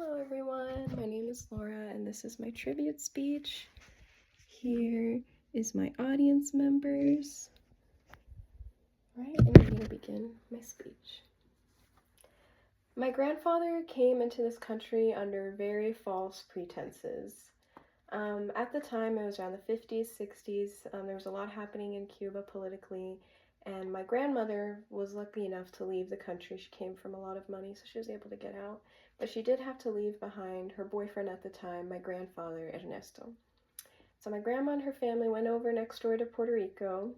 Hello everyone, my name is Laura and this is my tribute speech. Here is my audience members. Alright, I'm ready to begin my speech. My grandfather came into this country under very false pretenses. At the time, it was around the 50s, 60s. There was a lot happening in Cuba politically, and my grandmother was lucky enough to leave the country. She came from a lot of money, so she was able to get out. But she did have to leave behind her boyfriend at the time, my grandfather, Ernesto. So my grandma and her family went over next door to Puerto Rico,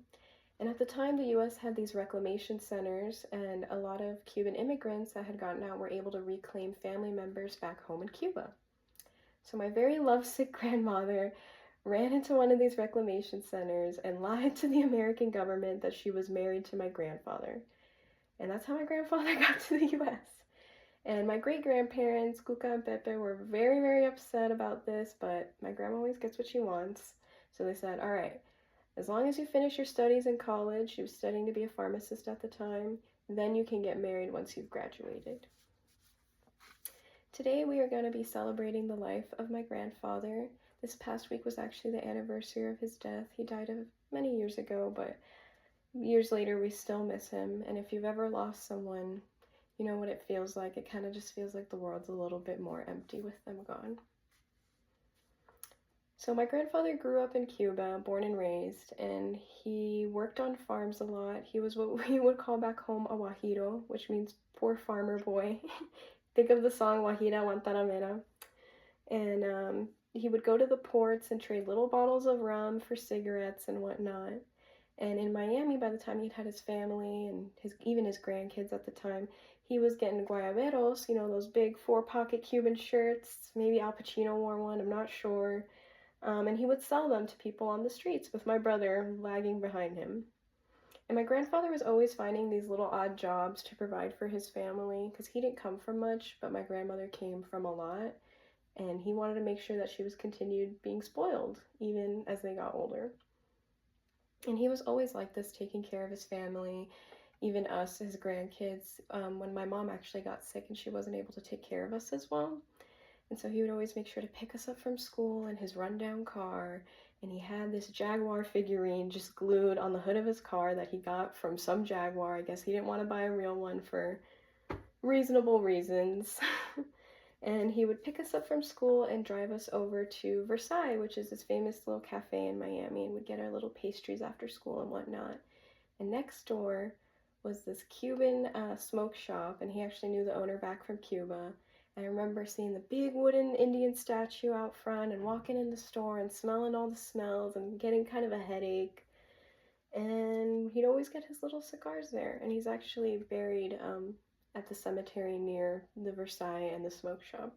and at the time the US had these reclamation centers, and a lot of Cuban immigrants that had gotten out were able to reclaim family members back home in Cuba. So my very lovesick grandmother ran into one of these reclamation centers and lied to the American government that she was married to my grandfather. And that's how my grandfather got to the US. And my great-grandparents, Cuca and Pepe, were very, very upset about this, but my grandma always gets what she wants. So they said, all right, as long as you finish your studies in college, she was studying to be a pharmacist at the time, then you can get married once you've graduated. Today we are going to be celebrating the life of my grandfather. This past week was actually the anniversary of his death. He died many years ago, but years later we still miss him. And if you've ever lost someone, you know what it feels like. It kind of just feels like the world's a little bit more empty with them gone. So my grandfather grew up in Cuba, born and raised, and he worked on farms a lot. He was what we would call back home a guajiro, which means poor farmer boy. Think of the song Guajira Guantanamera. And he would go to the ports and trade little bottles of rum for cigarettes and whatnot. And in Miami, by the time he'd had his family and even his grandkids at the time, he was getting guayaberos, you know, those big four-pocket Cuban shirts. Maybe Al Pacino wore one, I'm not sure. And he would sell them to people on the streets with my brother lagging behind him. And my grandfather was always finding these little odd jobs to provide for his family, because he didn't come from much, but my grandmother came from a lot. And he wanted to make sure that she was continued being spoiled, even as they got older. And he was always like this, taking care of his family, even us, his grandkids, when my mom actually got sick and she wasn't able to take care of us as well. And so he would always make sure to pick us up from school in his rundown car, and he had this Jaguar figurine just glued on the hood of his car that he got from some Jaguar. I guess he didn't want to buy a real one for reasonable reasons. And he would pick us up from school and drive us over to Versailles, which is this famous little cafe in Miami, and we'd get our little pastries after school and whatnot. And next door was this Cuban smoke shop, and he actually knew the owner back from Cuba. And I remember seeing the big wooden Indian statue out front and walking in the store and smelling all the smells and getting kind of a headache. And he'd always get his little cigars there, and he's actually buried at the cemetery near the Versailles and the smoke shop.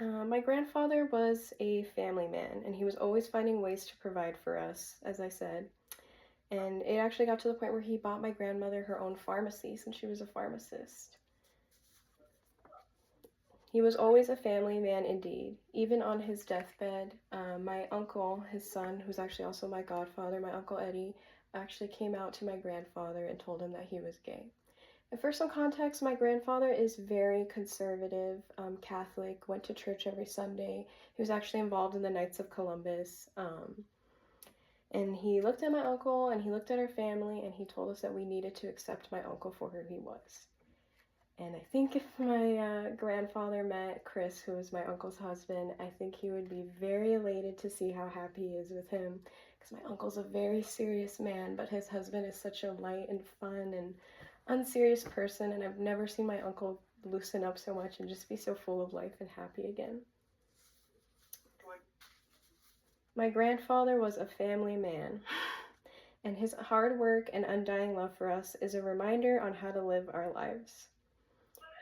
My grandfather was a family man, and he was always finding ways to provide for us, as I said. And it actually got to the point where he bought my grandmother her own pharmacy since she was a pharmacist. He was always a family man indeed. Even on his deathbed, my uncle, his son, who's actually also my godfather, my Uncle Eddie, actually came out to my grandfather and told him that he was gay. And for some context, my grandfather is very conservative, Catholic, went to church every Sunday. He was actually involved in the Knights of Columbus. And he looked at my uncle and he looked at our family and he told us that we needed to accept my uncle for who he was. And I think if my grandfather met Chris, who was my uncle's husband, I think he would be very elated to see how happy he is with him. Because my uncle's a very serious man, but his husband is such a light and fun and unserious person, and I've never seen my uncle loosen up so much and just be so full of life and happy again. My grandfather was a family man, and his hard work and undying love for us is a reminder on how to live our lives.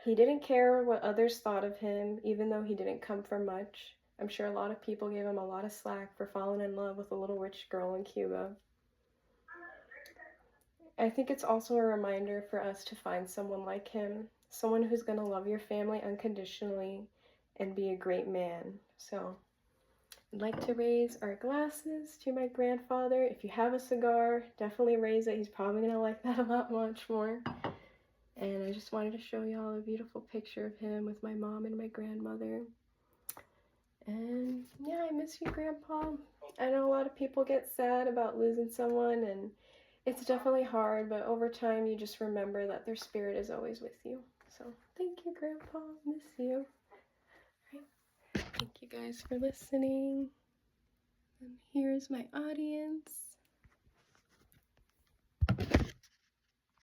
He didn't care what others thought of him, even though he didn't come from much. I'm sure a lot of people gave him a lot of slack for falling in love with a little rich girl in Cuba. I think it's also a reminder for us to find someone like him, someone who's going to love your family unconditionally and be a great man. So I'd like to raise our glasses to my grandfather. If you have a cigar, definitely raise it. He's probably going to like that a lot much more. And I just wanted to show y'all a beautiful picture of him with my mom and my grandmother. And yeah, I miss you, Grandpa. I know a lot of people get sad about losing someone, and it's definitely hard, but over time you just remember that their spirit is always with you. So thank you, Grandpa. Miss you. Right. Thank you guys for listening. And here's my audience.